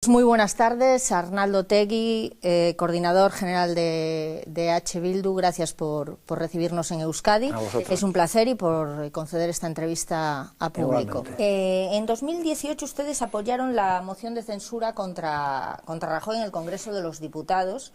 Muy buenas tardes, Arnaldo Otegi, coordinador general de H. Bildu. Gracias por recibirnos en Euskadi. Es un placer y por conceder esta entrevista a público. En 2018 ustedes apoyaron la moción de censura contra Rajoy en el Congreso de los Diputados.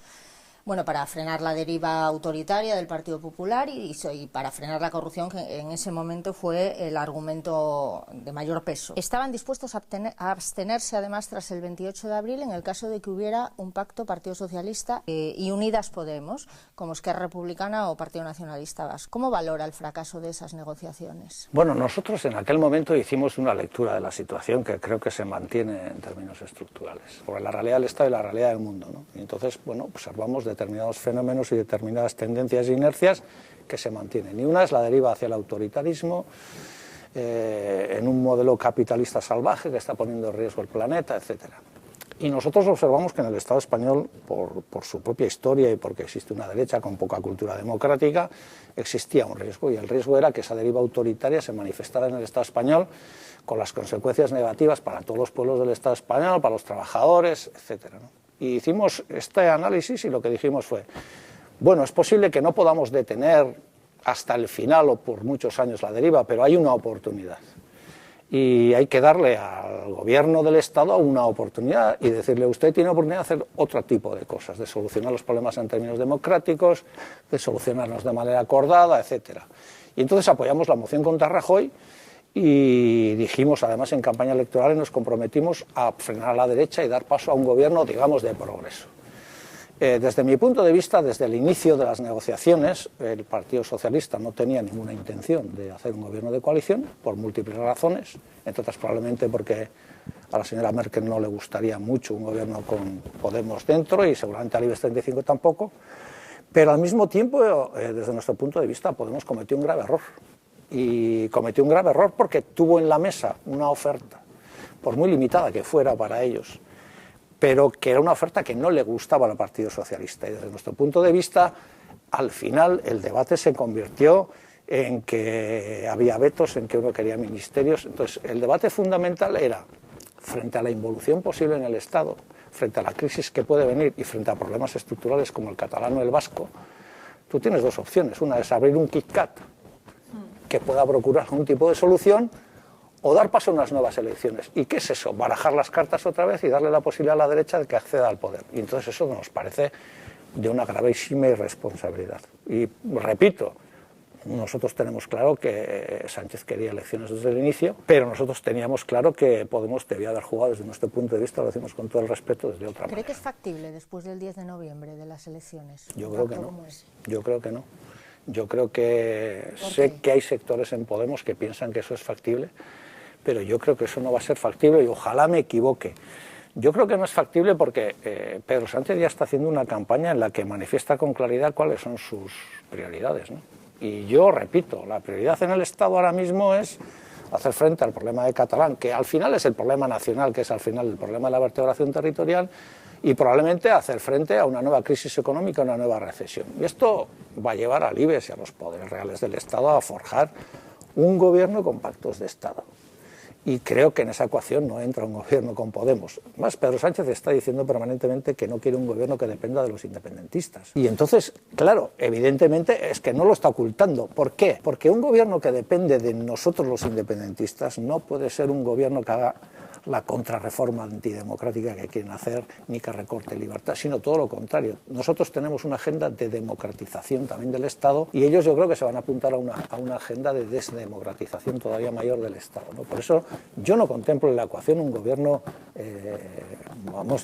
Bueno, para frenar la deriva autoritaria del Partido Popular y para frenar la corrupción, que en ese momento fue el argumento de mayor peso. Estaban dispuestos a abstenerse, además, tras el 28 de abril, en el caso de que hubiera un pacto Partido Socialista y Unidas Podemos, como Esquerra Republicana o Partido Nacionalista Vasco. ¿Cómo valora el fracaso de esas negociaciones? Bueno, nosotros en aquel momento hicimos una lectura de la situación que creo que se mantiene en términos estructurales, sobre la realidad del Estado y la realidad del mundo, ¿no? Y entonces, bueno, observamos determinados fenómenos y determinadas tendencias e inercias que se mantienen. Y una es la deriva hacia el autoritarismo, en un modelo capitalista salvaje que está poniendo en riesgo el planeta, etcétera. Y nosotros observamos que en el Estado español, por su propia historia y porque existe una derecha con poca cultura democrática, existía un riesgo, y el riesgo era que esa deriva autoritaria se manifestara en el Estado español con las consecuencias negativas para todos los pueblos del Estado español, para los trabajadores, etcétera, ¿no? Y hicimos este análisis y lo que dijimos fue, bueno, es posible que no podamos detener hasta el final o por muchos años la deriva, pero hay una oportunidad. Y hay que darle al gobierno del Estado una oportunidad y decirle, usted tiene oportunidad de hacer otro tipo de cosas, de solucionar los problemas en términos democráticos, de solucionarlos de manera acordada, etcétera. Y entonces apoyamos la moción contra Rajoy y dijimos, además en campaña electoral, nos comprometimos a frenar a la derecha y dar paso a un gobierno, digamos, de progreso. Desde mi punto de vista, desde el inicio de las negociaciones, el Partido Socialista no tenía ninguna intención de hacer un gobierno de coalición, por múltiples razones, entre otras probablemente porque a la señora Merkel no le gustaría mucho un gobierno con Podemos dentro y seguramente al IBEX 35 tampoco, pero al mismo tiempo, desde nuestro punto de vista, Podemos cometió un grave error. Y cometió un grave error porque tuvo en la mesa una oferta, por muy limitada que fuera para ellos, pero que era una oferta que no le gustaba al Partido Socialista. Y desde nuestro punto de vista, al final el debate se convirtió en que había vetos, en que uno quería ministerios. Entonces, el debate fundamental era, frente a la involución posible en el Estado, frente a la crisis que puede venir y frente a problemas estructurales como el catalán o el vasco, tú tienes dos opciones. Una es abrir un KitKat que pueda procurar algún tipo de solución, o dar paso a unas nuevas elecciones. ¿Y qué es eso? Barajar las cartas otra vez y darle la posibilidad a la derecha de que acceda al poder. Y entonces eso nos parece de una gravísima irresponsabilidad. Y repito, nosotros tenemos claro que Sánchez quería elecciones desde el inicio, pero nosotros teníamos claro que Podemos debía haber jugado desde nuestro punto de vista, lo decimos con todo el respeto, desde otra manera. ¿Cree que es factible después del 10 de noviembre de las elecciones? Yo creo que no. Yo creo que no. Yo creo que sé que hay sectores en Podemos que piensan que eso es factible, pero yo creo que eso no va a ser factible y ojalá me equivoque. Yo creo que no es factible porque Pedro Sánchez ya está haciendo una campaña en la que manifiesta con claridad cuáles son sus prioridades, ¿no? Y yo repito, la prioridad en el Estado ahora mismo es hacer frente al problema de Catalán, que al final es el problema nacional, que es al final el problema de la vertebración territorial, y probablemente hacer frente a una nueva crisis económica, una nueva recesión. Y esto va a llevar al IBEX y a los poderes reales del Estado a forjar un gobierno con pactos de Estado. Y creo que en esa ecuación no entra un gobierno con Podemos. Más, Pedro Sánchez está diciendo permanentemente que no quiere un gobierno que dependa de los independentistas. Y entonces, claro, evidentemente es que no lo está ocultando. ¿Por qué? Porque un gobierno que depende de nosotros los independentistas no puede ser un gobierno que haga la contrarreforma antidemocrática que quieren hacer, ni que recorte libertad, sino todo lo contrario. Nosotros tenemos una agenda de democratización también del Estado y ellos yo creo que se van a apuntar a una agenda de desdemocratización todavía mayor del Estado, ¿no? Por eso yo no contemplo en la ecuación un gobierno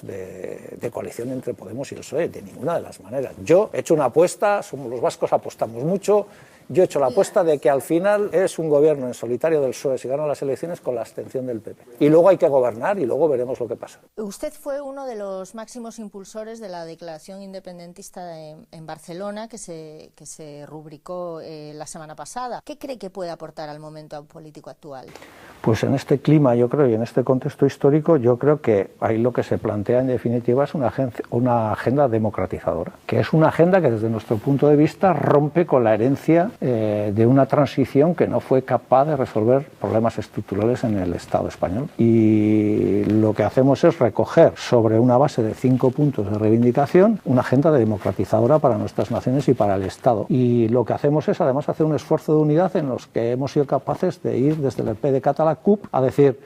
de coalición entre Podemos y el PSOE, de ninguna de las maneras. Yo he hecho una apuesta, somos los vascos, apostamos mucho. Yo he hecho la apuesta de que al final es un gobierno en solitario del PSOE si ganan las elecciones con la abstención del PP. Y luego hay que gobernar y luego veremos lo que pasa. Usted fue uno de los máximos impulsores de la declaración independentista en Barcelona que se rubricó la semana pasada. ¿Qué cree que puede aportar al momento político actual? Pues en este clima, yo creo, y en este contexto histórico, yo creo que ahí lo que se plantea en definitiva es una agenda democratizadora, que es una agenda que desde nuestro punto de vista rompe con la herencia de una transición que no fue capaz de resolver problemas estructurales en el Estado español. Y lo que hacemos es recoger sobre una base de 5 puntos de reivindicación una agenda democratizadora para nuestras naciones y para el Estado. Y lo que hacemos es además hacer un esfuerzo de unidad en los que hemos sido capaces de ir desde el PDeCAT a la CUP a decir: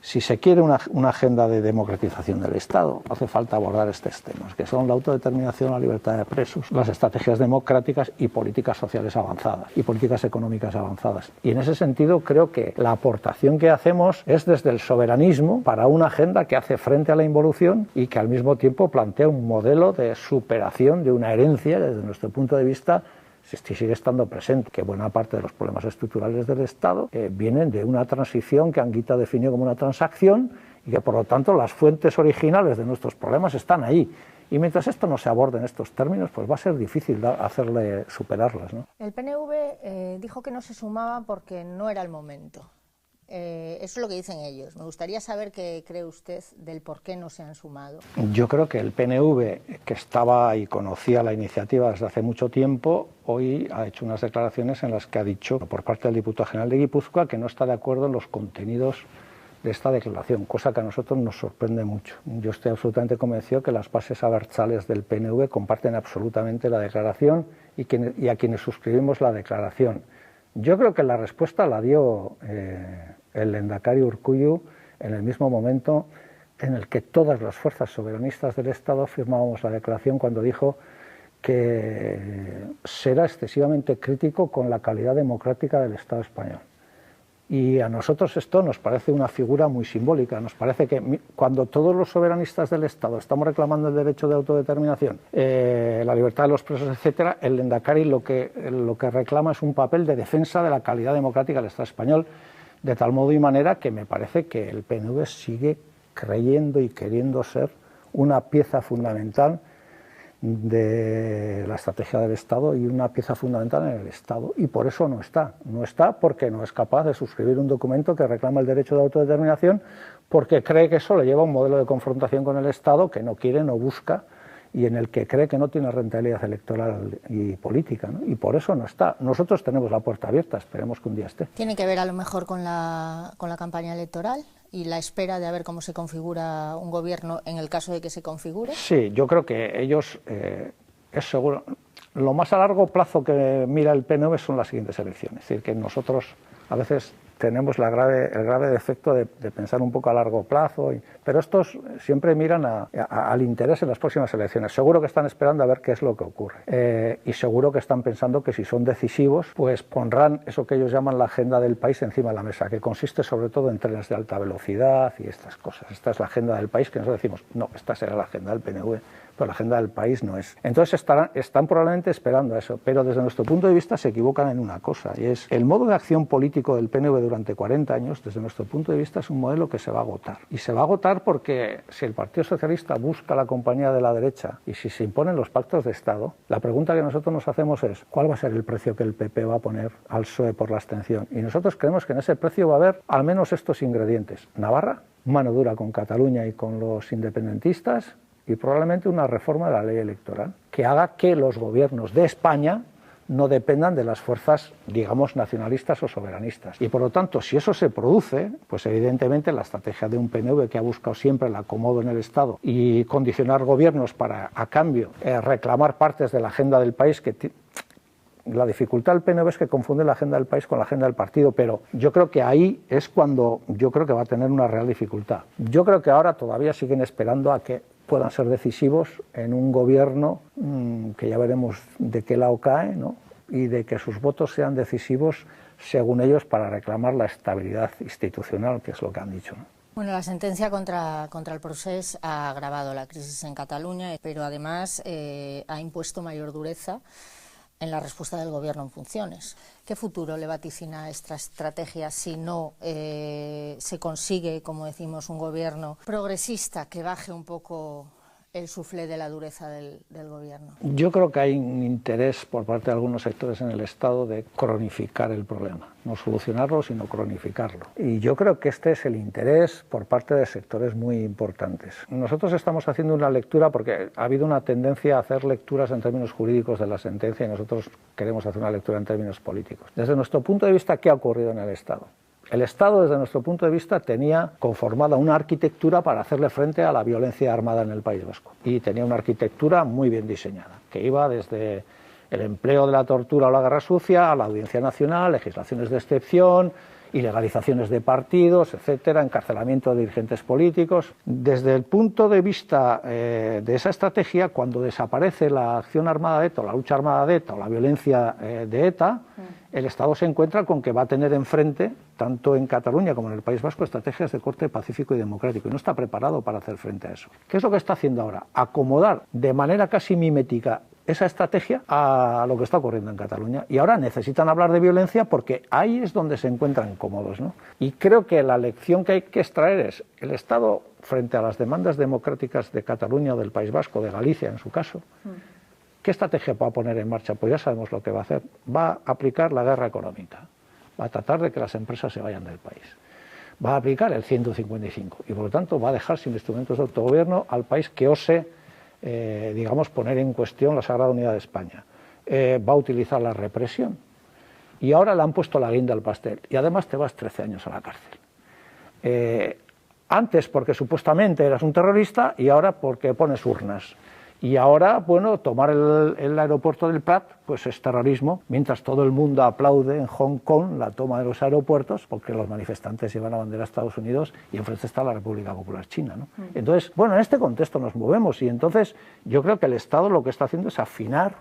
si se quiere una agenda de democratización del Estado, hace falta abordar estos temas, que son la autodeterminación, la libertad de presos, las estrategias democráticas y políticas sociales avanzadas, y políticas económicas avanzadas. Y en ese sentido creo que la aportación que hacemos es desde el soberanismo para una agenda que hace frente a la involución y que al mismo tiempo plantea un modelo de superación de una herencia, desde nuestro punto de vista, sigue estando presente, que buena parte de los problemas estructurales del Estado vienen de una transición que Anguita definió como una transacción y que por lo tanto las fuentes originales de nuestros problemas están ahí. Y mientras esto no se aborde en estos términos, pues va a ser difícil hacerle superarlas, ¿no? El PNV dijo que no se sumaba porque no era el momento. Eso es lo que dicen ellos. Me gustaría saber qué cree usted del por qué no se han sumado. Yo creo que el PNV, que estaba y conocía la iniciativa desde hace mucho tiempo, hoy ha hecho unas declaraciones en las que ha dicho, por parte del diputado general de Guipúzcoa, que no está de acuerdo en los contenidos de esta declaración, cosa que a nosotros nos sorprende mucho. Yo estoy absolutamente convencido que las bases abertzales del PNV comparten absolutamente la declaración y a quienes suscribimos la declaración. Yo creo que la respuesta la dio el lehendakari Urkullu en el mismo momento en el que todas las fuerzas soberanistas del Estado firmábamos la declaración, cuando dijo que será excesivamente crítico con la calidad democrática del Estado español. Y a nosotros esto nos parece una figura muy simbólica. Nos parece que cuando todos los soberanistas del Estado estamos reclamando el derecho de autodeterminación, la libertad de los presos, etcétera, el lehendakari lo que reclama es un papel de defensa de la calidad democrática del Estado español, de tal modo y manera que me parece que el PNV sigue creyendo y queriendo ser una pieza fundamental de la estrategia del Estado y una pieza fundamental en el Estado, y por eso no está porque no es capaz de suscribir un documento que reclama el derecho de autodeterminación, porque cree que eso le lleva a un modelo de confrontación con el Estado que no quiere, no busca, y en el que cree que no tiene rentabilidad electoral y política, ¿no? Y por eso no está. Nosotros tenemos la puerta abierta, esperemos que un día esté. ¿Tiene que ver a lo mejor con la campaña electoral y la espera de a ver cómo se configura un gobierno en el caso de que se configure? Sí, yo creo que ellos, es seguro, lo más a largo plazo que mira el PNV son las siguientes elecciones. Es decir, que nosotros a veces tenemos el grave defecto de pensar un poco a largo plazo, pero estos siempre miran al interés en las próximas elecciones. Seguro que están esperando a ver qué es lo que ocurre, y seguro que están pensando que si son decisivos, pues pondrán eso que ellos llaman la agenda del país encima de la mesa, que consiste sobre todo en trenes de alta velocidad y estas cosas. Esta es la agenda del país, que nosotros decimos, no, esta será la agenda del PNV, pero la agenda del país no es. Entonces están probablemente esperando a eso, pero desde nuestro punto de vista se equivocan en una cosa, y es el modo de acción político del PNV durante 40 años, desde nuestro punto de vista, es un modelo que se va a agotar. Y se va a agotar porque si el Partido Socialista busca la compañía de la derecha y si se imponen los pactos de Estado, la pregunta que nosotros nos hacemos es ¿cuál va a ser el precio que el PP va a poner al PSOE por la abstención? Y nosotros creemos que en ese precio va a haber al menos estos ingredientes: Navarra, mano dura con Cataluña y con los independentistas, y probablemente una reforma de la ley electoral que haga que los gobiernos de España no dependan de las fuerzas, digamos, nacionalistas o soberanistas. Y por lo tanto, si eso se produce, pues evidentemente la estrategia de un PNV que ha buscado siempre el acomodo en el Estado y condicionar gobiernos para, a cambio, reclamar partes de la agenda del país, que la dificultad del PNV es que confunde la agenda del país con la agenda del partido, pero yo creo que ahí es cuando yo creo que va a tener una real dificultad. Yo creo que ahora todavía siguen esperando a que puedan ser decisivos en un gobierno que ya veremos de qué lado cae, ¿no? Y de que sus votos sean decisivos, según ellos, para reclamar la estabilidad institucional, que es lo que han dicho, ¿no? Bueno, la sentencia contra el Procés ha agravado la crisis en Cataluña, pero además ha impuesto mayor dureza en la respuesta del Gobierno en funciones. ¿Qué futuro le vaticina esta estrategia si no se consigue, como decimos, un gobierno progresista que baje un poco el suflé de la dureza del gobierno? Yo creo que hay un interés por parte de algunos sectores en el Estado de cronificar el problema, no solucionarlo, sino cronificarlo. Y yo creo que este es el interés por parte de sectores muy importantes. Nosotros estamos haciendo una lectura porque ha habido una tendencia a hacer lecturas en términos jurídicos de la sentencia y nosotros queremos hacer una lectura en términos políticos. Desde nuestro punto de vista, ¿qué ha ocurrido en el Estado? El Estado, desde nuestro punto de vista, tenía conformada una arquitectura para hacerle frente a la violencia armada en el País Vasco. Y tenía una arquitectura muy bien diseñada, que iba desde el empleo de la tortura o la guerra sucia a la Audiencia Nacional, legislaciones de excepción, ilegalizaciones de partidos, etcétera, encarcelamiento de dirigentes políticos. Desde el punto de vista de esa estrategia, cuando desaparece la acción armada de ETA, o la lucha armada de ETA, o la violencia de ETA, el Estado se encuentra con que va a tener enfrente, tanto en Cataluña como en el País Vasco, estrategias de corte pacífico y democrático, y no está preparado para hacer frente a eso. ¿Qué es lo que está haciendo ahora? Acomodar de manera casi mimética esa estrategia a lo que está ocurriendo en Cataluña. Y ahora necesitan hablar de violencia porque ahí es donde se encuentran cómodos, ¿no? Y creo que la lección que hay que extraer es el Estado, frente a las demandas democráticas de Cataluña o del País Vasco, de Galicia en su caso, ¿qué estrategia va a poner en marcha? Pues ya sabemos lo que va a hacer. Va a aplicar la guerra económica, va a tratar de que las empresas se vayan del país, va a aplicar el 155 y por lo tanto va a dejar sin instrumentos de autogobierno al país que ose digamos, poner en cuestión la Sagrada Unidad de España. Va a utilizar la represión y ahora le han puesto la guinda al pastel y además te vas 13 años a la cárcel. Antes porque supuestamente eras un terrorista y ahora porque pones urnas. Y ahora, bueno, tomar el aeropuerto del Prat, pues es terrorismo, mientras todo el mundo aplaude en Hong Kong la toma de los aeropuertos, porque los manifestantes llevan la bandera a Estados Unidos y enfrente está la República Popular China, ¿no? Entonces, bueno, en este contexto nos movemos y entonces yo creo que el Estado lo que está haciendo es afinar,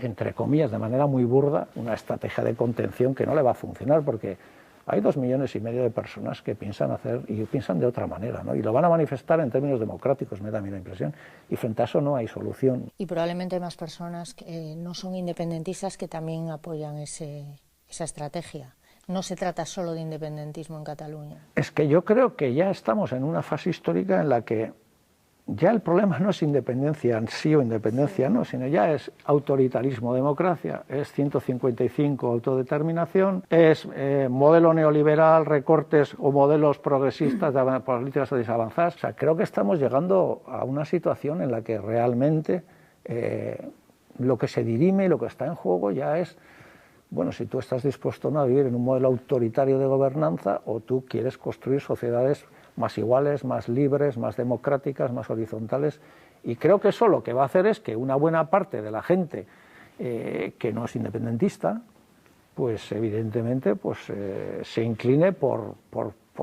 entre comillas, de manera muy burda, una estrategia de contención que no le va a funcionar porque hay 2,5 millones de personas que piensan hacer y piensan de otra manera, ¿no? Y lo van a manifestar en términos democráticos, me da a mí la impresión, y frente a eso no hay solución. Y probablemente hay más personas que no son independentistas que también apoyan esa estrategia. No se trata solo de independentismo en Cataluña. Es que yo creo que ya estamos en una fase histórica en la que ya el problema no es independencia en sí o independencia no, sino ya es autoritarismo, democracia, es 155 autodeterminación, es modelo neoliberal, recortes o modelos progresistas de políticas desavanzadas. O sea, creo que estamos llegando a una situación en la que realmente lo que se dirime y lo que está en juego ya es, bueno, si tú estás dispuesto no a vivir en un modelo autoritario de gobernanza o tú quieres construir sociedades más iguales, más libres, más democráticas, más horizontales, y creo que eso lo que va a hacer es que una buena parte de la gente que no es independentista, pues evidentemente pues, se incline por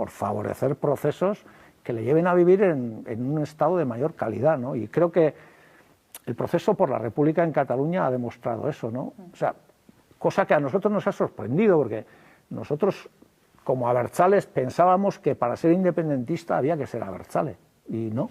favorecer procesos que le lleven a vivir en un estado de mayor calidad, ¿no? Y creo que el proceso por la República en Cataluña ha demostrado eso, ¿no? O sea, cosa que a nosotros nos ha sorprendido, porque nosotros como abertzales pensábamos que para ser independentista había que ser abertzale, y no.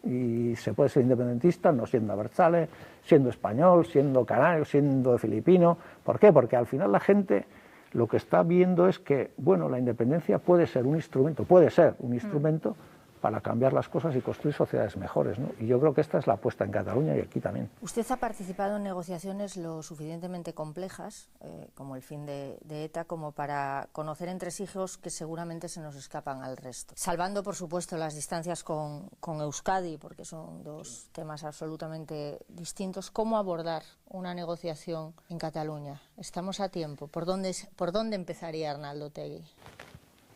Y se puede ser independentista no siendo abertzale, siendo español, siendo canario, siendo filipino. ¿Por qué? Porque al final la gente lo que está viendo es que, bueno, la independencia puede ser un instrumento para cambiar las cosas y construir sociedades mejores, ¿no? Y yo creo que esta es la apuesta en Cataluña y aquí también. Usted ha participado en negociaciones lo suficientemente complejas, como el fin de ETA, como para conocer entresijos que seguramente se nos escapan al resto. Salvando, por supuesto, las distancias con Euskadi, porque son dos temas absolutamente distintos. ¿Cómo abordar una negociación en Cataluña? Estamos a tiempo. ¿Por dónde empezaría Arnaldo Otegi?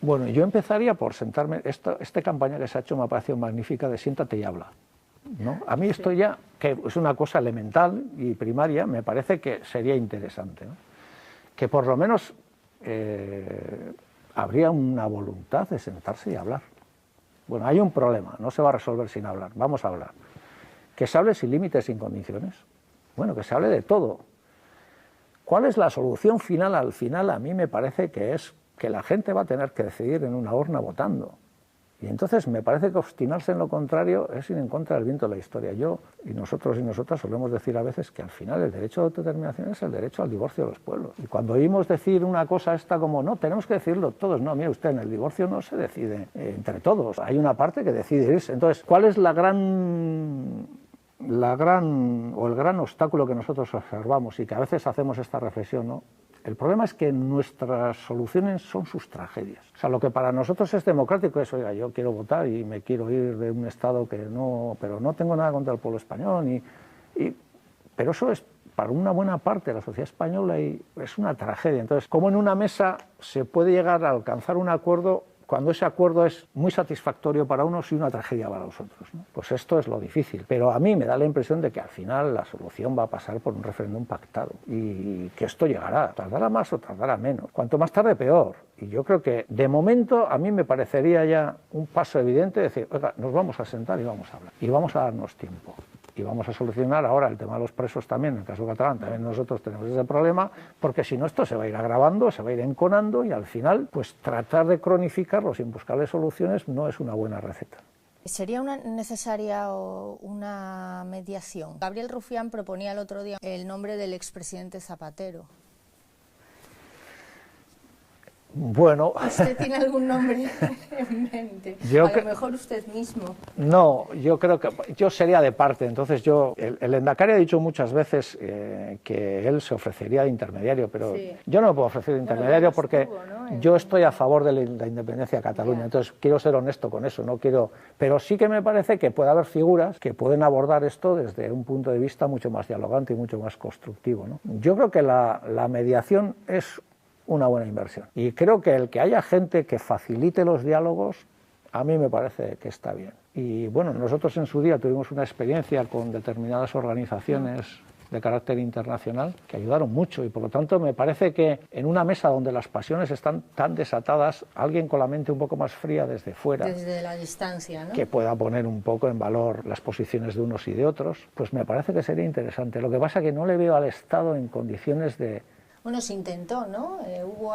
Bueno, yo empezaría por sentarme, esta campaña que se ha hecho me ha parecido magnífica de siéntate y habla, ¿no? A mí esto ya, que es una cosa elemental y primaria, me parece que sería interesante, ¿no? Que por lo menos habría una voluntad de sentarse y hablar. Bueno, hay un problema, no se va a resolver sin hablar, vamos a hablar. Que se hable sin límites, sin condiciones. Bueno, que se hable de todo. ¿Cuál es la solución final? Al final a mí me parece que es que la gente va a tener que decidir en una urna votando. Y entonces me parece que obstinarse en lo contrario es ir en contra del viento de la historia. Yo y nosotros y nosotras solemos decir a veces que al final el derecho a la autodeterminación es el derecho al divorcio de los pueblos. Y cuando oímos decir una cosa esta como, no, tenemos que decidirlo todos, no, mire usted, en el divorcio no se decide entre todos, hay una parte que decide irse. Entonces, ¿cuál es el gran obstáculo que nosotros observamos y que a veces hacemos esta reflexión, ¿no? El problema es que nuestras soluciones son sus tragedias. O sea, lo que para nosotros es democrático es, oiga, yo quiero votar y me quiero ir de un Estado que no, pero no tengo nada contra el pueblo español, pero eso es para una buena parte de la sociedad española y es una tragedia. Entonces, ¿cómo en una mesa se puede llegar a alcanzar un acuerdo cuando ese acuerdo es muy satisfactorio para unos y una tragedia para los otros, ¿no? Pues esto es lo difícil. Pero a mí me da la impresión de que al final la solución va a pasar por un referéndum pactado y que esto llegará, tardará más o tardará menos. Cuanto más tarde, peor. Y yo creo que, de momento, a mí me parecería ya un paso evidente decir, oiga, nos vamos a sentar y vamos a hablar. Y vamos a darnos tiempo. Y vamos a solucionar ahora el tema de los presos también, en el caso catalán también nosotros tenemos ese problema, porque si no esto se va a ir agravando, se va a ir enconando y al final pues tratar de cronificarlo sin buscarle soluciones no es una buena receta. ¿Sería necesaria una mediación? Gabriel Rufián proponía el otro día el nombre del expresidente Zapatero. Bueno... ¿Usted tiene algún nombre en mente? A lo mejor usted mismo. No, yo creo que yo sería de parte. Entonces el Lehendakari ha dicho muchas veces que él se ofrecería de intermediario, pero sí. Yo no me puedo ofrecer de intermediario porque yo estoy a favor de la independencia de Cataluña. Entonces quiero ser honesto con eso, no quiero. Pero sí que me parece que puede haber figuras que pueden abordar esto desde un punto de vista mucho más dialogante y mucho más constructivo, ¿no? Yo creo que la mediación es una buena inversión. Y creo que el que haya gente que facilite los diálogos, a mí me parece que está bien. Y bueno, nosotros en su día tuvimos una experiencia con determinadas organizaciones de carácter internacional que ayudaron mucho y por lo tanto me parece que en una mesa donde las pasiones están tan desatadas, alguien con la mente un poco más fría desde fuera, desde la distancia, ¿no? Que pueda poner un poco en valor las posiciones de unos y de otros, pues me parece que sería interesante. Lo que pasa es que no le veo al Estado en condiciones de... Bueno, se intentó, ¿no? Hubo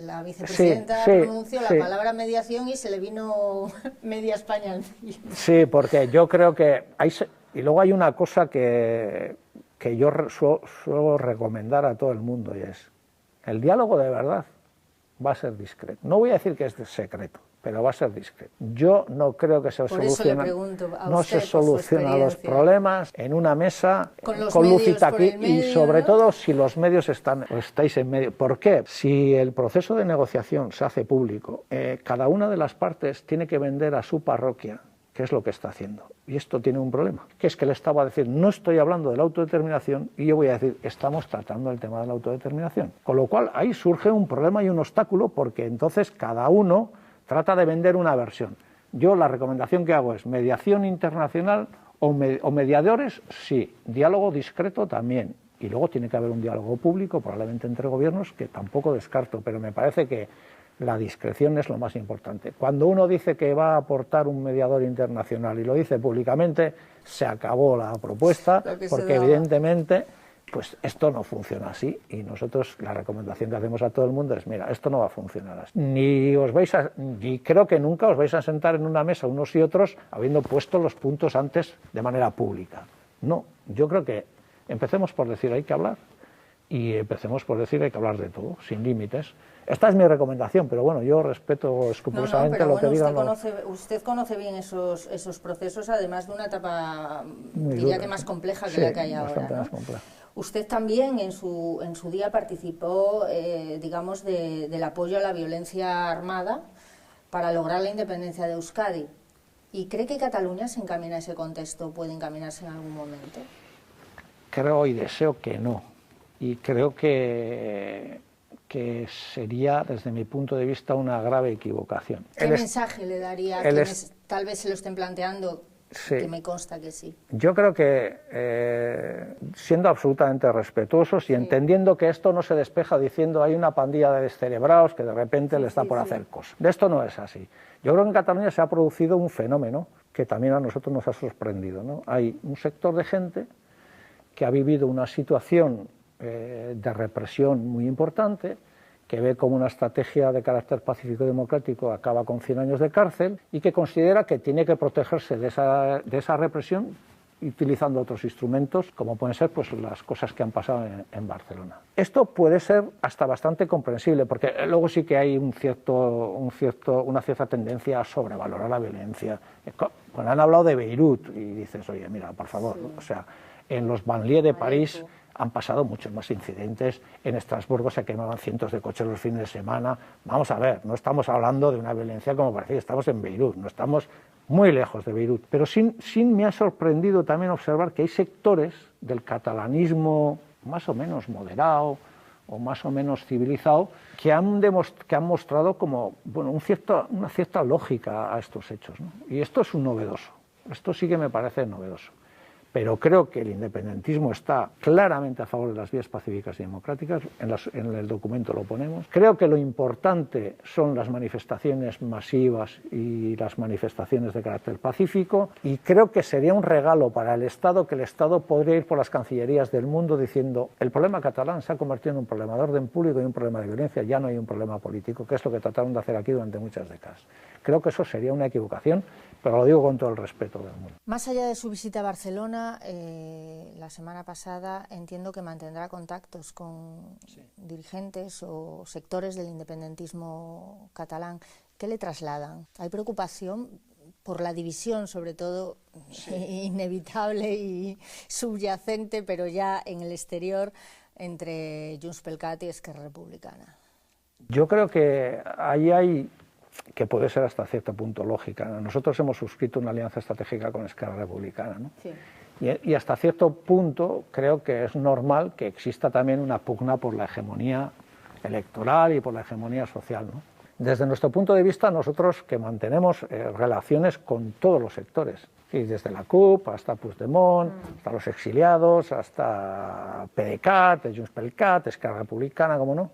la vicepresidenta pronunció la palabra mediación y se le vino media España encima. Sí, porque yo creo que... Y luego hay una cosa que yo suelo recomendar a todo el mundo y es, el diálogo de verdad va a ser discreto. No voy a decir que es secreto, pero va a ser discreto. Yo no creo que se solucionen los problemas en una mesa con luz y taquígrafo y sobre todo si los medios estáis en medio. ¿Por qué? Si el proceso de negociación se hace público, cada una de las partes tiene que vender a su parroquia qué es lo que está haciendo. Y esto tiene un problema, que es que el Estado va a decir, no estoy hablando de la autodeterminación, y yo voy a decir, estamos tratando el tema de la autodeterminación. Con lo cual, ahí surge un problema y un obstáculo, porque entonces cada uno trata de vender una versión. Yo la recomendación que hago es mediación internacional o mediadores, sí, diálogo discreto también. Y luego tiene que haber un diálogo público, probablemente entre gobiernos, que tampoco descarto, pero me parece que la discreción es lo más importante. Cuando uno dice que va a aportar un mediador internacional y lo dice públicamente, se acabó la propuesta, porque evidentemente pues esto no funciona así y nosotros la recomendación que hacemos a todo el mundo es, mira, esto no va a funcionar así. Ni creo que nunca os vais a sentar en una mesa unos y otros habiendo puesto los puntos antes de manera pública. No, yo creo que empecemos por decir hay que hablar y empecemos por decir hay que hablar de todo, sin límites. Esta es mi recomendación, pero bueno, yo respeto escrupulosamente lo que digan. Usted conoce bien esos procesos, además de una etapa, diría que más compleja que la que hay ahora, ¿no? Más compleja. Usted también en su día participó, digamos, del apoyo a la violencia armada para lograr la independencia de Euskadi. ¿Y cree que Cataluña se encamina a ese contexto, puede encaminarse en algún momento? Creo y deseo que no. Y creo que sería, desde mi punto de vista, una grave equivocación. ¿Qué mensaje le daría a quienes tal vez se lo estén planteando? Sí. Que me consta que sí. Yo creo que, siendo absolutamente respetuosos y entendiendo que esto no se despeja diciendo hay una pandilla de descerebrados que de repente les da por hacer cosas. De esto no es así. Yo creo que en Cataluña se ha producido un fenómeno que también a nosotros nos ha sorprendido, ¿no? Hay un sector de gente que ha vivido una situación de represión muy importante, que ve como una estrategia de carácter pacífico y democrático acaba con 100 años de cárcel y que considera que tiene que protegerse de esa represión utilizando otros instrumentos, como pueden ser pues, las cosas que han pasado en Barcelona. Esto puede ser hasta bastante comprensible, porque luego sí que hay una cierta tendencia a sobrevalorar la violencia. Cuando han hablado de Beirut y dices, oye, mira, por favor, sí. O sea, en los banlieues de París han pasado muchos más incidentes, en Estrasburgo se quemaban cientos de coches los fines de semana. Vamos a ver, no estamos hablando de una violencia como parecía, estamos en Beirut, no estamos muy lejos de Beirut, pero sí me ha sorprendido también observar que hay sectores del catalanismo más o menos moderado o más o menos civilizado que han mostrado como bueno, una cierta lógica a estos hechos, ¿no? Y esto es un novedoso, esto sí que me parece novedoso. Pero creo que el independentismo está claramente a favor de las vías pacíficas y democráticas, en el documento lo ponemos. Creo que lo importante son las manifestaciones masivas y las manifestaciones de carácter pacífico, y creo que sería un regalo para el Estado que el Estado podría ir por las cancillerías del mundo diciendo el problema catalán se ha convertido en un problema de orden público y un problema de violencia, ya no hay un problema político, que es lo que trataron de hacer aquí durante muchas décadas. Creo que eso sería una equivocación, pero lo digo con todo el respeto del mundo. Más allá de su visita a Barcelona, la semana pasada entiendo que mantendrá contactos con dirigentes o sectores del independentismo catalán. ¿Qué le trasladan? ¿Hay preocupación por la división, sobre todo, inevitable y subyacente, pero ya en el exterior, entre Junts pel Cat y Esquerra Republicana? Yo creo que ahí hay, que puede ser hasta cierto punto lógica. Nosotros hemos suscrito una alianza estratégica con Esquerra Republicana, ¿no? Sí. Y hasta cierto punto creo que es normal que exista también una pugna por la hegemonía electoral y por la hegemonía social, ¿no? Desde nuestro punto de vista, nosotros que mantenemos relaciones con todos los sectores, ¿sí? Desde la CUP hasta Puigdemont, hasta los exiliados, hasta PDeCAT, Junts pel Cat, Esquerra Republicana, como no,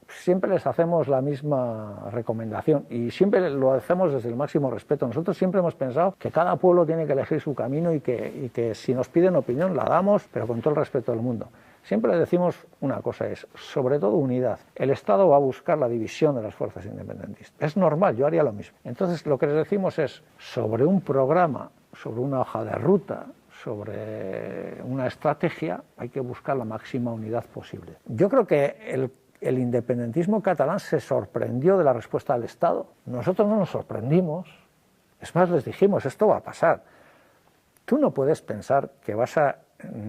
siempre les hacemos la misma recomendación y siempre lo hacemos desde el máximo respeto. Nosotros siempre hemos pensado que cada pueblo tiene que elegir su camino y que si nos piden opinión la damos, pero con todo el respeto del mundo. Siempre le decimos una cosa, es sobre todo unidad. El Estado va a buscar la división de las fuerzas independentistas. Es normal, yo haría lo mismo. Entonces lo que les decimos es sobre un programa, sobre una hoja de ruta, sobre una estrategia, hay que buscar la máxima unidad posible. Yo creo que el independentismo catalán se sorprendió de la respuesta del Estado. Nosotros no nos sorprendimos. Es más, les dijimos, esto va a pasar. Tú no puedes pensar que vas a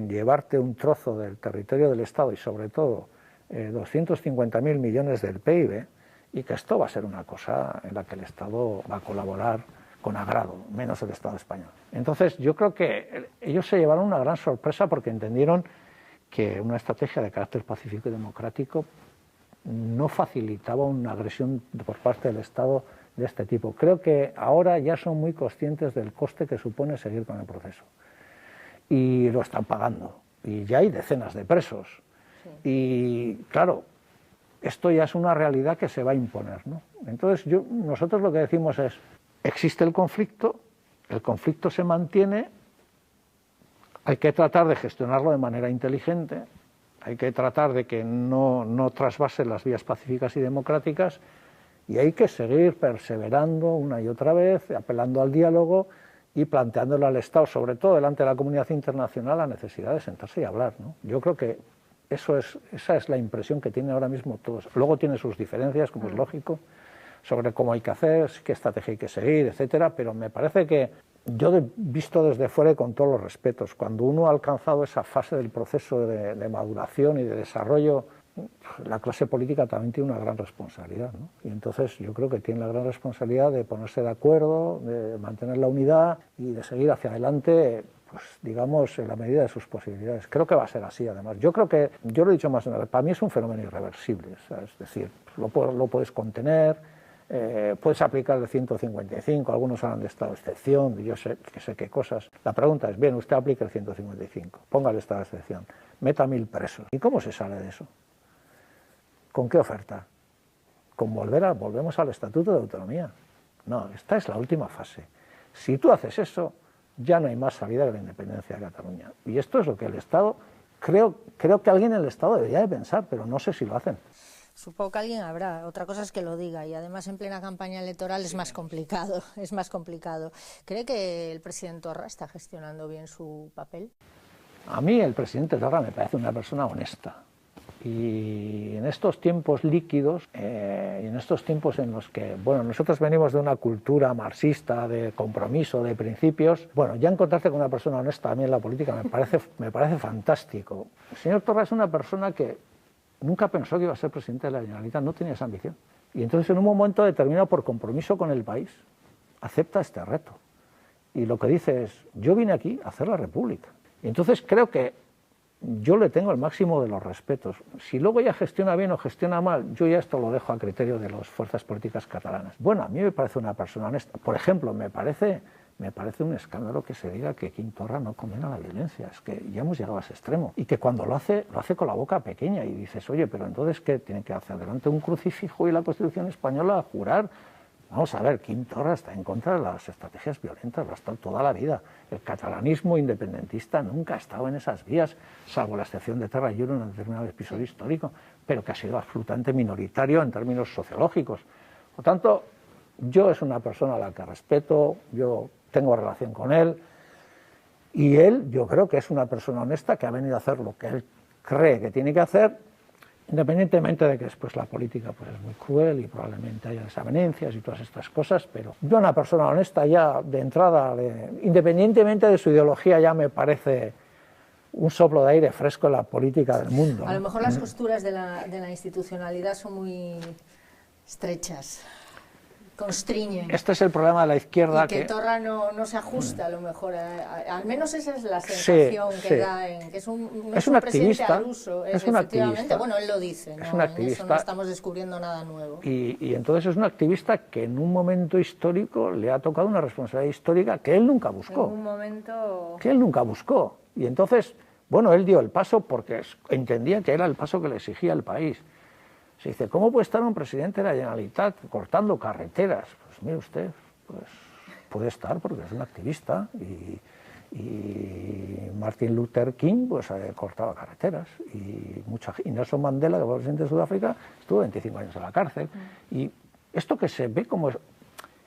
llevarte un trozo del territorio del Estado y sobre todo 250.000 millones del PIB y que esto va a ser una cosa en la que el Estado va a colaborar con agrado, menos el Estado español. Entonces yo creo que ellos se llevaron una gran sorpresa porque entendieron que una estrategia de carácter pacífico y democrático no facilitaba una agresión por parte del Estado de este tipo. Creo que ahora ya son muy conscientes del coste que supone seguir con el proceso. Y lo están pagando. Y ya hay decenas de presos. Sí. Y claro, esto ya es una realidad que se va a imponer, ¿no? Entonces nosotros lo que decimos es, existe el conflicto se mantiene, hay que tratar de gestionarlo de manera inteligente, hay que tratar de que no trasvase las vías pacíficas y democráticas y hay que seguir perseverando una y otra vez, apelando al diálogo y planteándole al Estado, sobre todo delante de la comunidad internacional, la necesidad de sentarse y hablar, ¿no? Yo creo que esa es la impresión que tienen ahora mismo todos. Luego tiene sus diferencias, como es lógico, sobre cómo hay que hacer, qué estrategia hay que seguir, etcétera, pero me parece que yo he visto desde fuera y con todos los respetos, cuando uno ha alcanzado esa fase del proceso de maduración y de desarrollo, la clase política también tiene una gran responsabilidad, ¿no? Y entonces yo creo que tiene la gran responsabilidad de ponerse de acuerdo, de mantener la unidad y de seguir hacia adelante, pues digamos, en la medida de sus posibilidades. Creo que va a ser así, además. Yo creo que, yo lo he dicho más de una vez, para mí es un fenómeno irreversible, ¿sabes? Es decir, lo puedes contener, puedes aplicar el 155, algunos hablan de estado de excepción, yo sé qué cosas. La pregunta es, bien, usted aplica el 155, ponga el estado de excepción, meta 1000 presos. ¿Y cómo se sale de eso? ¿Con qué oferta? Con volvemos al Estatuto de Autonomía. No, esta es la última fase. Si tú haces eso, ya no hay más salida de la independencia de Cataluña. Y esto es lo que el Estado, creo que alguien en el Estado debería de pensar, pero no sé si lo hacen. Supongo que alguien habrá, otra cosa es que lo diga, y además en plena campaña electoral es más complicado, ¿Cree que el presidente Torra está gestionando bien su papel? A mí el presidente Torra me parece una persona honesta. Y en estos tiempos líquidos, y en estos tiempos en los que, bueno, nosotros venimos de una cultura marxista, de compromiso, de principios, bueno, ya encontrarse con una persona honesta a mí en la política me parece fantástico. El señor Torra es una persona que nunca pensó que iba a ser presidente de la Generalitat, no tenía esa ambición. Y entonces en un momento determinado, por compromiso con el país, acepta este reto. Y lo que dice es, yo vine aquí a hacer la República. Y entonces creo que yo le tengo el máximo de los respetos. Si luego ella gestiona bien o gestiona mal, yo ya esto lo dejo a criterio de las fuerzas políticas catalanas. Bueno, a mí me parece una persona honesta. Por ejemplo, me parece un escándalo que se diga que Quim Torra no condena la violencia. Es que ya hemos llegado a ese extremo. Y que cuando lo hace con la boca pequeña. Y dices, oye, pero entonces, ¿qué tiene que hacer? Delante de un crucifijo y la Constitución española a jurar. Vamos a ver, Quim Torra está en contra de las estrategias violentas, lo ha estado toda la vida. El catalanismo independentista nunca ha estado en esas vías, salvo la excepción de Terra Lliure en un determinado episodio histórico, pero que ha sido absolutamente minoritario en términos sociológicos. Por tanto, yo es una persona a la que respeto, yo tengo relación con él, y él yo creo que es una persona honesta que ha venido a hacer lo que él cree que tiene que hacer, independientemente de que después la política pues es muy cruel y probablemente haya desavenencias y todas estas cosas, pero yo una persona honesta ya de entrada, independientemente de su ideología, ya me parece un soplo de aire fresco en la política del mundo. A lo mejor las costuras de la institucionalidad son muy estrechas, constriñen. Este es el problema de la izquierda. Y que Torra no se ajusta a lo mejor, al menos esa es la sensación que da, que es un activista, al uso, es un activista. Bueno, él lo dice, es un activista, en eso no estamos descubriendo nada nuevo. Y entonces es un activista que en un momento histórico le ha tocado una responsabilidad histórica que él nunca buscó. En un momento... Que él nunca buscó. Y entonces, bueno, él dio el paso porque entendía que era el paso que le exigía el país. Se dice, ¿cómo puede estar un presidente de la Generalitat cortando carreteras? Pues mire usted, pues puede estar porque es un activista y Martin Luther King pues cortaba carreteras y Nelson Mandela, que fue presidente de Sudáfrica, estuvo 25 años en la cárcel. Y esto que se ve como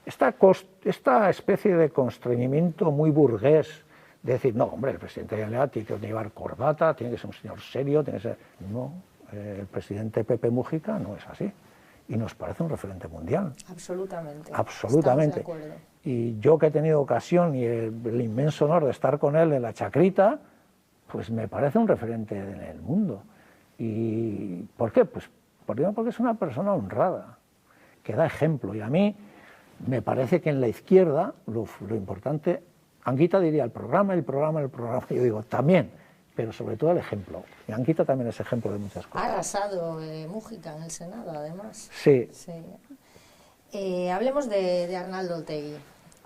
esta especie de constreñimiento muy burgués, de decir, no, hombre, el presidente de la Generalitat tiene que llevar corbata, tiene que ser un señor serio, tiene que ser... No, el presidente Pepe Mújica no es así y nos parece un referente mundial. Absolutamente. Absolutamente. Estamos de acuerdo. Y yo que he tenido ocasión y el inmenso honor de estar con él en la Chacrita, pues me parece un referente en el mundo. ¿Y por qué? Pues porque es una persona honrada, que da ejemplo. Y a mí me parece que en la izquierda lo importante, Anguita diría el programa, yo digo también, pero sobre todo el ejemplo. Y Anguita también es ejemplo de muchas cosas. Ha arrasado Mújica en el Senado, además. Sí. Hablemos de Arnaldo Otegi.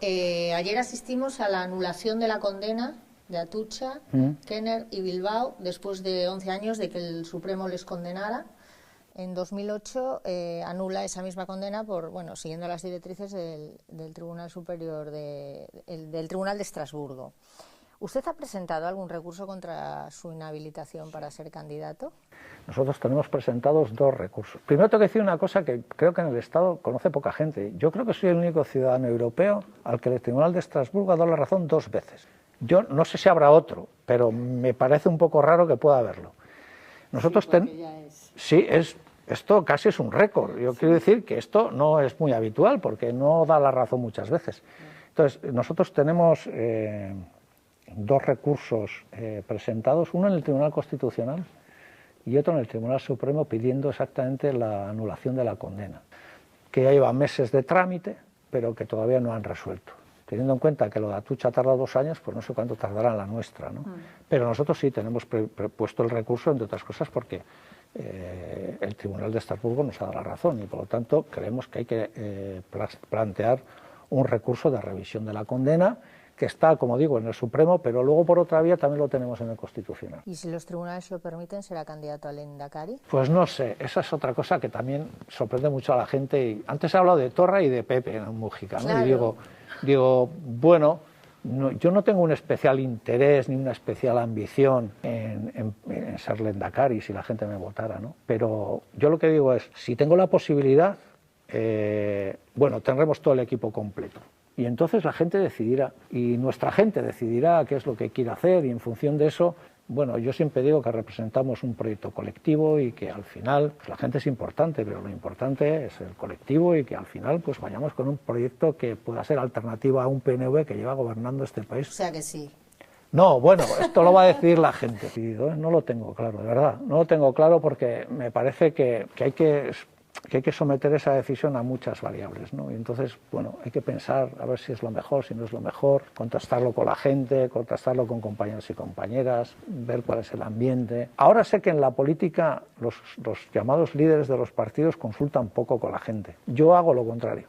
Ayer asistimos a la anulación de la condena de Atutxa, Kenner y Bilbao, después de 11 años de que el Supremo les condenara. En 2008 anula esa misma condena por, siguiendo las directrices del Tribunal Superior del Tribunal de Estrasburgo. ¿Usted ha presentado algún recurso contra su inhabilitación para ser candidato? Nosotros tenemos presentados 2 recursos. Primero tengo que decir una cosa que creo que en el Estado conoce poca gente. Yo creo que soy el único ciudadano europeo al que el Tribunal de Estrasburgo ha dado la razón 2 veces. Yo no sé si habrá otro, pero me parece un poco raro que pueda haberlo. Nosotros sí, esto casi es un récord. Yo quiero decir que esto no es muy habitual porque no da la razón muchas veces. Entonces, nosotros tenemos 2 recursos presentados, uno en el Tribunal Constitucional y otro en el Tribunal Supremo pidiendo exactamente la anulación de la condena, que ya lleva meses de trámite, pero que todavía no han resuelto. Teniendo en cuenta que lo de Atutxa ha tardado 2 años, pues no sé cuánto tardará la nuestra, ¿no? Pero nosotros sí tenemos puesto el recurso, entre otras cosas, porque el Tribunal de Estrasburgo nos ha dado la razón y, por lo tanto, creemos que hay que plantear un recurso de revisión de la condena, que está, como digo, en el Supremo, pero luego por otra vía también lo tenemos en el Constitucional. ¿Y si los tribunales lo permiten, será candidato al Lehendakari? Pues no sé, esa es otra cosa que también sorprende mucho a la gente. Y antes he hablado de Torra y de Pepe en Mújica, ¿no? Claro. Y digo, bueno, yo no tengo un especial interés ni una especial ambición en ser Lehendakari si la gente me votara, ¿no? Pero yo lo que digo es, si tengo la posibilidad, bueno, tendremos todo el equipo completo. Y entonces la gente decidirá, y nuestra gente decidirá qué es lo que quiere hacer, y en función de eso, bueno, yo siempre digo que representamos un proyecto colectivo y que al final pues la gente es importante, pero lo importante es el colectivo y que al final pues vayamos con un proyecto que pueda ser alternativa a un PNV que lleva gobernando este país. O sea que sí. No, bueno, esto lo va a decidir la gente. No lo tengo claro, de verdad. No lo tengo claro porque me parece que hay que someter esa decisión a muchas variables, ¿no? Y entonces, bueno, hay que pensar a ver si es lo mejor, si no es lo mejor, contrastarlo con la gente, contrastarlo con compañeros y compañeras, ver cuál es el ambiente. Ahora sé que en la política los llamados líderes de los partidos consultan poco con la gente. Yo hago lo contrario.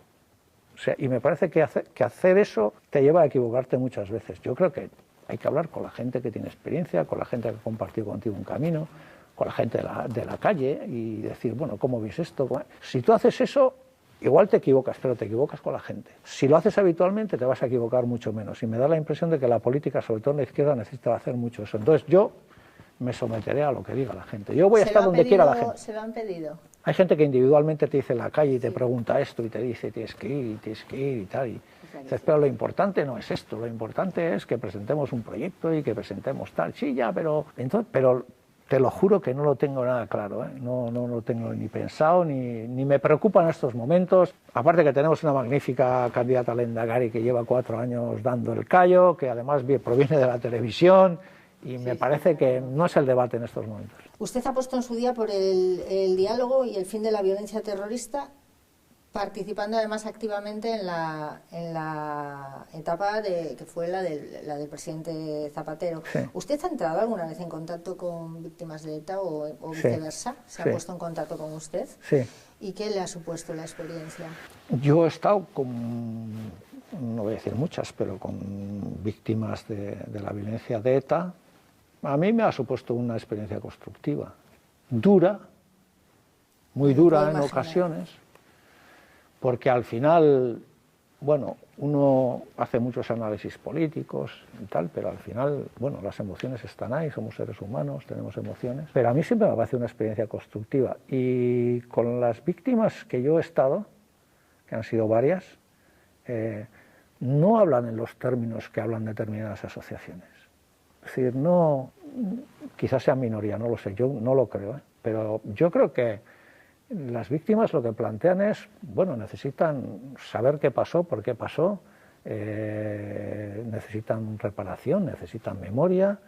O sea, y me parece que hacer eso te lleva a equivocarte muchas veces. Yo creo que hay que hablar con la gente que tiene experiencia, con la gente que ha compartido contigo un camino, con la gente de la calle y decir, bueno, ¿cómo ves esto? Si tú haces eso, igual te equivocas, pero te equivocas con la gente. Si lo haces habitualmente, te vas a equivocar mucho menos. Y me da la impresión de que la política, sobre todo en la izquierda, necesita hacer mucho eso. Entonces yo me someteré a lo que diga la gente. Yo voy a estar donde quiera la gente. ¿Se lo han pedido? Hay gente que individualmente te dice en la calle y te pregunta esto y te dice tienes que ir y tal. Y dices, pero lo importante no es esto, lo importante es que presentemos un proyecto y que presentemos tal. Sí, ya, pero te lo juro que no lo tengo nada claro, ¿eh? No lo tengo ni pensado, ni me preocupa en estos momentos. Aparte que tenemos una magnífica candidata Lehendakari que lleva 4 años dando el callo, que además proviene de la televisión, y me parece que no es el debate en estos momentos. Usted ha puesto en su día por el diálogo y el fin de la violencia terrorista, participando además activamente en la etapa que fue la del presidente Zapatero. Sí. ¿Usted ha entrado alguna vez en contacto con víctimas de ETA o viceversa? ¿Se ha puesto en contacto con usted? Sí. ¿Y qué le ha supuesto la experiencia? Yo he estado con, no voy a decir muchas, pero con víctimas de la violencia de ETA. A mí me ha supuesto una experiencia constructiva, dura, muy dura en ocasiones, porque al final, bueno, uno hace muchos análisis políticos y tal, pero al final, bueno, las emociones están ahí, somos seres humanos, tenemos emociones, pero a mí siempre me parece una experiencia constructiva. Y con las víctimas que yo he estado, que han sido varias, no hablan en los términos que hablan determinadas asociaciones. Es decir, no, quizás sea minoría, no lo sé, yo no lo creo, pero yo creo que las víctimas lo que plantean es, bueno, necesitan saber qué pasó, por qué pasó, necesitan reparación, necesitan memoria,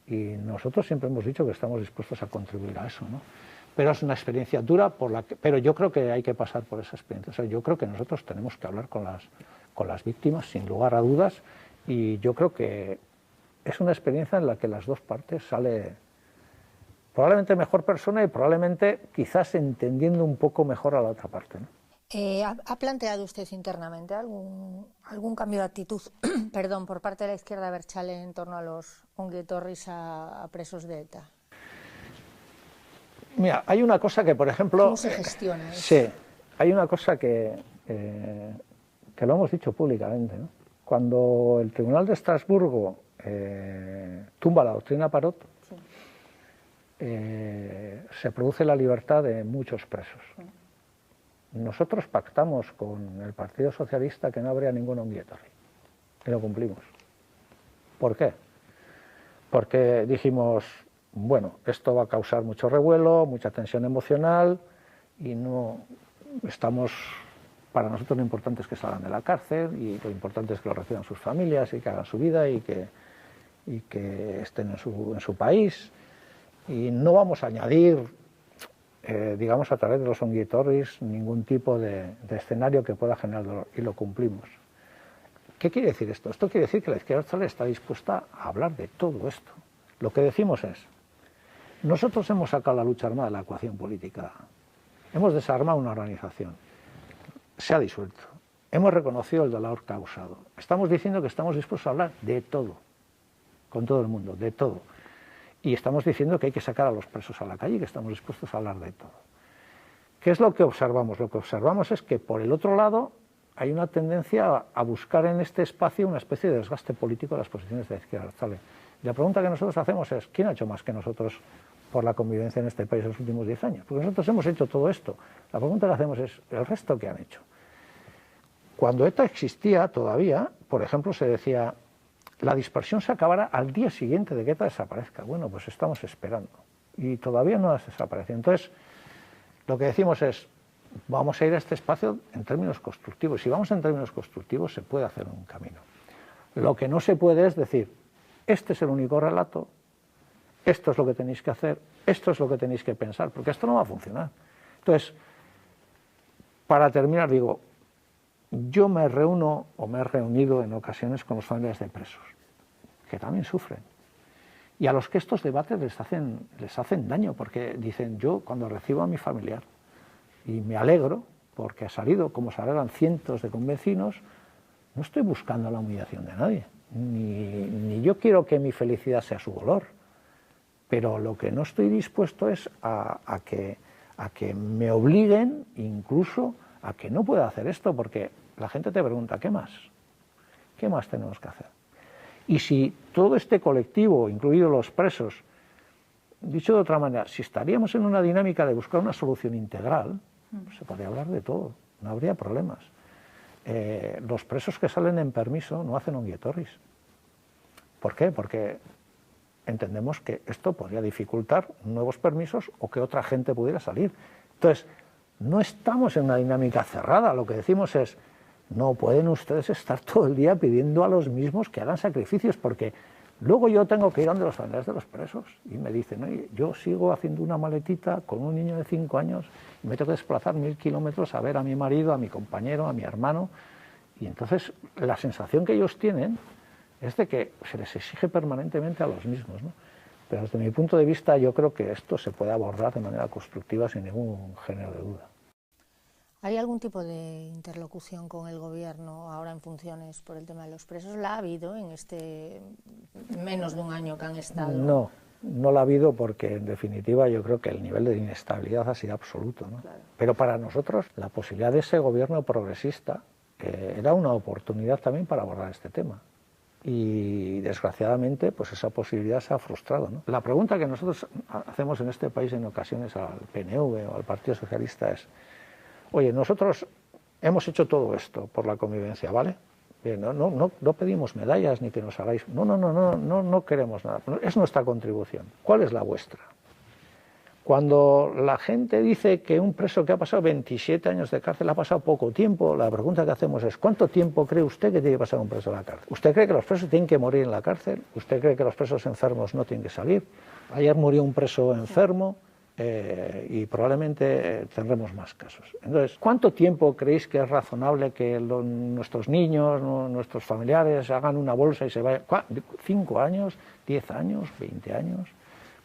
y nosotros siempre hemos dicho que estamos dispuestos a contribuir a eso, ¿no? Pero es una experiencia dura, pero yo creo que hay que pasar por esa experiencia. O sea, yo creo que nosotros tenemos que hablar con las víctimas, sin lugar a dudas, y yo creo que es una experiencia en la que las dos partes sale probablemente mejor persona y probablemente quizás entendiendo un poco mejor a la otra parte, ¿no? ¿Ha planteado usted internamente algún cambio de actitud perdón, por parte de la izquierda abertzale en torno a los ongietorris a presos de ETA? Mira, hay una cosa que, por ejemplo... ¿Cómo se gestiona eso? Sí, hay una cosa que lo hemos dicho públicamente, ¿no? Cuando el Tribunal de Estrasburgo tumba la doctrina Parot, sí, se produce la libertad de muchos presos. Sí. Nosotros pactamos con el Partido Socialista que no habría ningún ongietorri, y lo cumplimos. ¿Por qué? Porque dijimos, bueno, esto va a causar mucho revuelo, mucha tensión emocional, y no estamos... Para nosotros lo importante es que salgan de la cárcel, y lo importante es que lo reciban sus familias y que hagan su vida y que estén en su país. Y no vamos a añadir, digamos, a través de los ongietorris ningún tipo de escenario que pueda generar dolor, y lo cumplimos. ¿Qué quiere decir esto? Esto quiere decir que la izquierda abertzale está dispuesta a hablar de todo esto. Lo que decimos es, nosotros hemos sacado la lucha armada de la ecuación política, hemos desarmado una organización, se ha disuelto, hemos reconocido el dolor causado, estamos diciendo que estamos dispuestos a hablar de todo, con todo el mundo, de todo, y estamos diciendo que hay que sacar a los presos a la calle y que estamos dispuestos a hablar de todo. ¿Qué es lo que observamos? Lo que observamos es que por el otro lado hay una tendencia a buscar en este espacio una especie de desgaste político de las posiciones de la izquierda abertzale. Y la pregunta que nosotros hacemos es, ¿quién ha hecho más que nosotros por la convivencia en este país en los últimos 10 años? Porque nosotros hemos hecho todo esto. La pregunta que hacemos es, ¿el resto qué han hecho? Cuando ETA existía todavía, por ejemplo, se decía, la dispersión se acabará al día siguiente de que ETA desaparezca. Bueno, pues estamos esperando. Y todavía no ha desaparecido. Entonces, lo que decimos es, vamos a ir a este espacio en términos constructivos. Si vamos en términos constructivos, se puede hacer un camino. Lo que no se puede es decir, este es el único relato, esto es lo que tenéis que hacer, esto es lo que tenéis que pensar, porque esto no va a funcionar. Entonces, para terminar, digo, yo me reúno o me he reunido en ocasiones con los familiares de presos, que también sufren. Y a los que estos debates les hacen daño, porque dicen, yo cuando recibo a mi familiar, y me alegro, porque ha salido, como se alegran cientos de convecinos, no estoy buscando la humillación de nadie, ni yo quiero que mi felicidad sea su dolor, pero lo que no estoy dispuesto es a que me obliguen incluso a que no pueda hacer esto, porque la gente te pregunta, ¿qué más? ¿Qué más tenemos que hacer? Y si todo este colectivo, incluidos los presos, dicho de otra manera, si estaríamos en una dinámica de buscar una solución integral, pues se podría hablar de todo, no habría problemas. Los presos que salen en permiso no hacen onguietorris. ¿Por qué? Porque entendemos que esto podría dificultar nuevos permisos o que otra gente pudiera salir. Entonces, no estamos en una dinámica cerrada, lo que decimos es, no pueden ustedes estar todo el día pidiendo a los mismos que hagan sacrificios, porque luego yo tengo que ir a donde los familiares de los presos y me dicen, oye, yo sigo haciendo una maletita con un niño de 5 años y me tengo que desplazar 1000 kilómetros a ver a mi marido, a mi compañero, a mi hermano, y entonces la sensación que ellos tienen es de que se les exige permanentemente a los mismos, ¿no? Pero desde mi punto de vista yo creo que esto se puede abordar de manera constructiva sin ningún género de duda. ¿Hay algún tipo de interlocución con el gobierno ahora en funciones por el tema de los presos? ¿La ha habido en este menos de un año que han estado? No la ha habido porque en definitiva yo creo que el nivel de inestabilidad ha sido absoluto, ¿no? Claro. Pero para nosotros la posibilidad de ese gobierno progresista era una oportunidad también para abordar este tema. Y desgraciadamente pues esa posibilidad se ha frustrado, ¿no? La pregunta que nosotros hacemos en este país en ocasiones al PNV o al Partido Socialista es, oye, nosotros hemos hecho todo esto por la convivencia, ¿vale? Bien, no pedimos medallas ni que nos hagáis, no queremos nada, es nuestra contribución. ¿Cuál es la vuestra? Cuando la gente dice que un preso que ha pasado 27 años de cárcel ha pasado poco tiempo, la pregunta que hacemos es, ¿cuánto tiempo cree usted que tiene que pasar un preso en la cárcel? ¿Usted cree que los presos tienen que morir en la cárcel? ¿Usted cree que los presos enfermos no tienen que salir? Ayer murió un preso enfermo y probablemente tendremos más casos. Entonces, ¿cuánto tiempo creéis que es razonable que nuestros niños, nuestros familiares hagan una bolsa y se vayan? ¿5 años? ¿10 años? ¿20 años?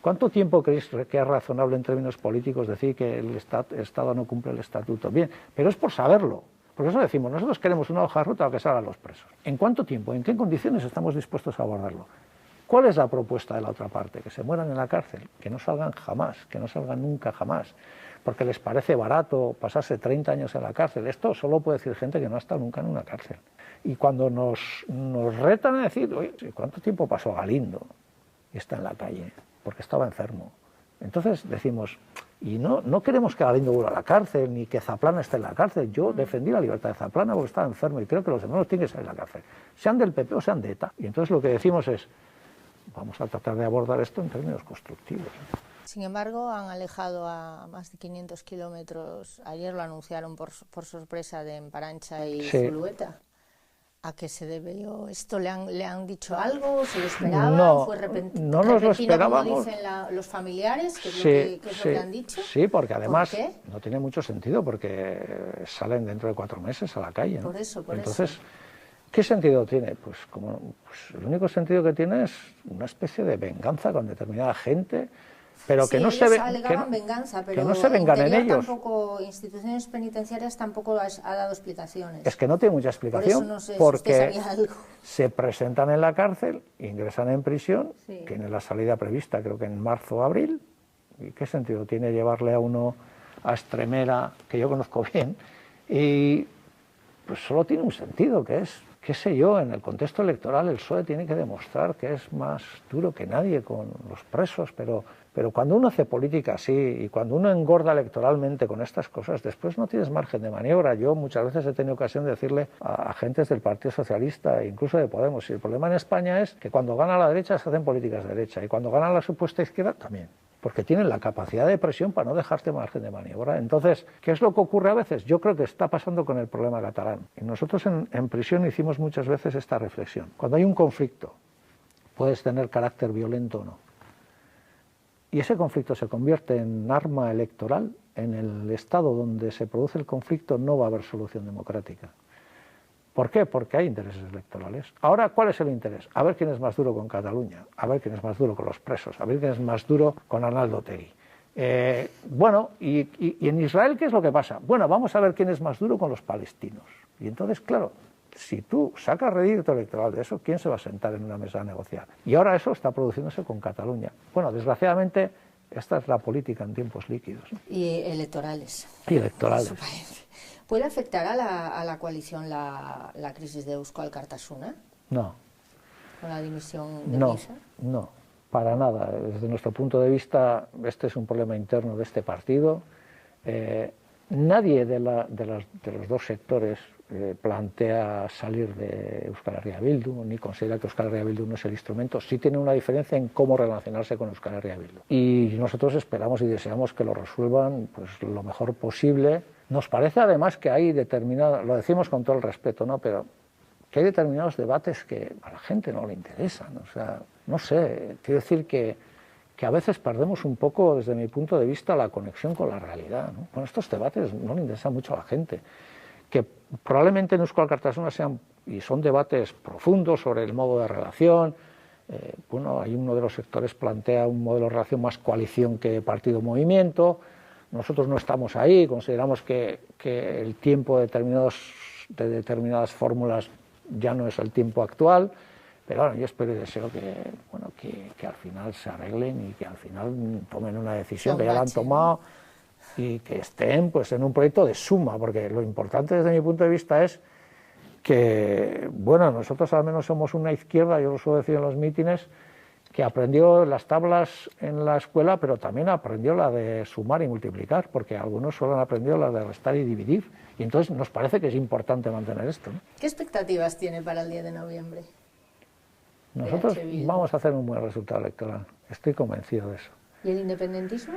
¿Cuánto tiempo creéis que es razonable en términos políticos decir que el Estado no cumple el estatuto? Bien, pero es por saberlo. Por eso decimos, nosotros queremos una hoja de ruta que salgan los presos. ¿En cuánto tiempo? ¿En qué condiciones estamos dispuestos a abordarlo? ¿Cuál es la propuesta de la otra parte? Que se mueran en la cárcel, que no salgan jamás, que no salgan nunca jamás, porque les parece barato pasarse 30 años en la cárcel. Esto solo puede decir gente que no ha estado nunca en una cárcel. Y cuando nos retan a decir, oye, ¿cuánto tiempo pasó Galindo? Y está en la calle, porque estaba enfermo. Entonces decimos, y no queremos que Galindo vuelva a la cárcel, ni que Zaplana esté en la cárcel. Yo defendí la libertad de Zaplana porque estaba enfermo y creo que los demás tienen que salir de la cárcel, sean del PP o sean de ETA. Y entonces lo que decimos es, vamos a tratar de abordar esto en términos constructivos. Sin embargo, han alejado a más de 500 kilómetros, ayer lo anunciaron por sorpresa, de Emparancha y Zulueta. ¿A qué se debió esto? ¿Le han dicho algo? ¿Se lo esperaban? No, ¿Fue repentino? No nos lo esperábamos. Como dicen los familiares, que es lo que han dicho. Sí, porque además no tiene mucho sentido, porque salen dentro de 4 meses a la calle, ¿no? Por eso. Entonces, ¿qué sentido tiene? Pues el único sentido que tiene es una especie de venganza con determinada gente, pero sí, que no se venganza, pero que no se vengan en ellos. Tampoco, instituciones penitenciarias tampoco ha dado explicaciones. Es que no tiene mucha explicación, por eso no sé porque si usted sabía algo. Se presentan en la cárcel, ingresan en prisión, tienen la salida prevista creo que en marzo o abril, ¿y qué sentido tiene llevarle a uno a Extremera, que yo conozco bien, y pues solo tiene un sentido, que es, qué sé yo, en el contexto electoral el PSOE tiene que demostrar que es más duro que nadie con los presos, pero cuando uno hace política así y cuando uno engorda electoralmente con estas cosas, después no tienes margen de maniobra. Yo muchas veces he tenido ocasión de decirle a agentes del Partido Socialista, incluso de Podemos, y el problema en España es que cuando gana la derecha se hacen políticas de derecha y cuando gana la supuesta izquierda también, porque tienen la capacidad de presión para no dejarte margen de maniobra. Entonces, ¿qué es lo que ocurre a veces? Yo creo que está pasando con el problema catalán. Y nosotros en prisión hicimos muchas veces esta reflexión. Cuando hay un conflicto, puedes tener carácter violento o no, y ese conflicto se convierte en arma electoral, en el estado donde se produce el conflicto no va a haber solución democrática. ¿Por qué? Porque hay intereses electorales. Ahora, ¿cuál es el interés? A ver quién es más duro con Cataluña, a ver quién es más duro con los presos, a ver quién es más duro con Arnaldo Otegi. Bueno, y en Israel, ¿qué es lo que pasa? Bueno, vamos a ver quién es más duro con los palestinos. Y entonces, claro, si tú sacas rédito electoral de eso, ¿quién se va a sentar en una mesa a negociar? Y ahora eso está produciéndose con Cataluña. Bueno, desgraciadamente, esta es la política en tiempos líquidos, ¿no? Y electorales. Y electorales. ¿Puede afectar a la coalición la crisis de Eusko Alkartasuna? No. ¿Con la dimisión de Misa? No, para nada. Desde nuestro punto de vista, este es un problema interno de este partido. Nadie de los dos sectores plantea salir de Euskal Herria Bildu, ni considera que Euskal Herria Bildu no es el instrumento. Sí tiene una diferencia en cómo relacionarse con Euskal Herria Bildu. Y nosotros esperamos y deseamos que lo resuelvan pues, lo mejor posible. Nos parece además que hay determinados, lo decimos con todo el respeto, ¿no? Pero que hay determinados debates que a la gente no le interesan. O sea, no sé, quiero decir que a veces perdemos un poco, desde mi punto de vista, la conexión con la realidad, ¿no? Bueno, estos debates no le interesan mucho a la gente, que probablemente en Eusko Alkartasuna sean, y son debates profundos sobre el modo de relación. Bueno, hay uno de los sectores plantea un modelo de relación más coalición que partido-movimiento. Nosotros no estamos ahí, consideramos que el tiempo de determinadas fórmulas ya no es el tiempo actual. Pero bueno, yo espero y deseo que al final se arreglen y que al final tomen una decisión que ya la han tomado y que estén pues en un proyecto de suma, porque lo importante desde mi punto de vista es que, bueno, nosotros al menos somos una izquierda, yo lo suelo decir en los mítines, que aprendió las tablas en la escuela, pero también aprendió la de sumar y multiplicar, porque algunos solo han aprendido la de restar y dividir, y entonces nos parece que es importante mantener esto, ¿no? ¿Qué expectativas tiene para el 10 de noviembre? Nosotros vamos a hacer un buen resultado electoral, estoy convencido de eso. ¿Y el independentismo?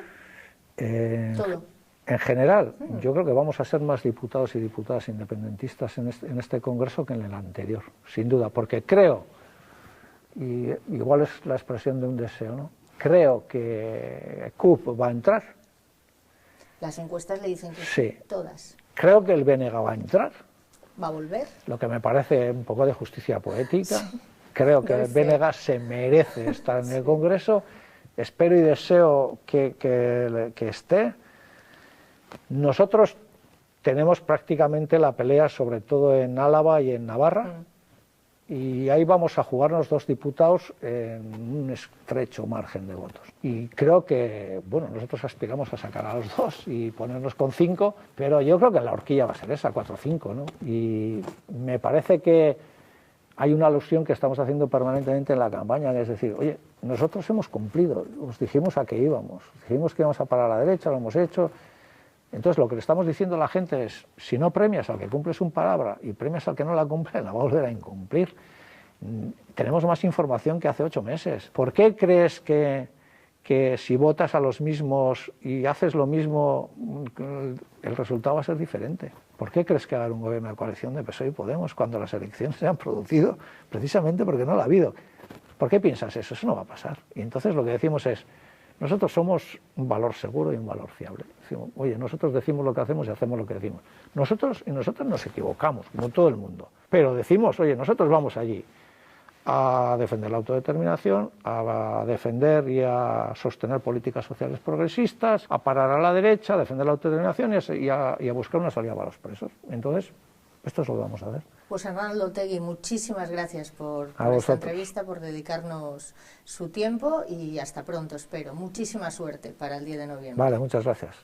Todo. En general, yo creo que vamos a ser más diputados y diputadas independentistas en este Congreso que en el anterior, sin duda, porque creo, y igual es la expresión de un deseo, ¿no? Creo que CUP va a entrar. Las encuestas le dicen que sí, todas. Creo que el BNG va a entrar. ¿Va a volver? Lo que me parece un poco de justicia poética. Sí. Creo que el BNG se merece estar en el Congreso. Espero y deseo que esté. Nosotros tenemos prácticamente la pelea, sobre todo en Álava y en Navarra, y ahí vamos a jugarnos 2 diputados en un estrecho margen de votos. Y creo que, bueno, nosotros aspiramos a sacar a los 2 y ponernos con 5, pero yo creo que la horquilla va a ser esa, 4 o 5, ¿no? Y me parece que hay una alusión que estamos haciendo permanentemente en la campaña, que es decir, oye, nosotros hemos cumplido, os dijimos a qué íbamos, dijimos que íbamos a parar a la derecha, lo hemos hecho. Entonces lo que le estamos diciendo a la gente es, si no premias al que cumple su palabra y premias al que no la cumple, la va a volver a incumplir. Tenemos más información que hace 8 meses. ¿Por qué crees que si votas a los mismos y haces lo mismo, el resultado va a ser diferente? ¿Por qué crees que va a haber un gobierno de coalición de PSOE y Podemos cuando las elecciones se han producido? Precisamente porque no la ha habido. ¿Por qué piensas eso? Eso no va a pasar. Y entonces lo que decimos es, nosotros somos un valor seguro y un valor fiable. Decimos, oye, nosotros decimos lo que hacemos y hacemos lo que decimos. Nosotros nos equivocamos, como todo el mundo. Pero decimos, oye, nosotros vamos allí a defender la autodeterminación, a defender y a sostener políticas sociales progresistas, a parar a la derecha, a defender la autodeterminación y a buscar una salida para los presos. Entonces, esto es lo que vamos a hacer. Pues Arnaldo Otegi, muchísimas gracias por esta entrevista, por dedicarnos su tiempo y hasta pronto, espero. Muchísima suerte para el 10 de noviembre. Vale, muchas gracias.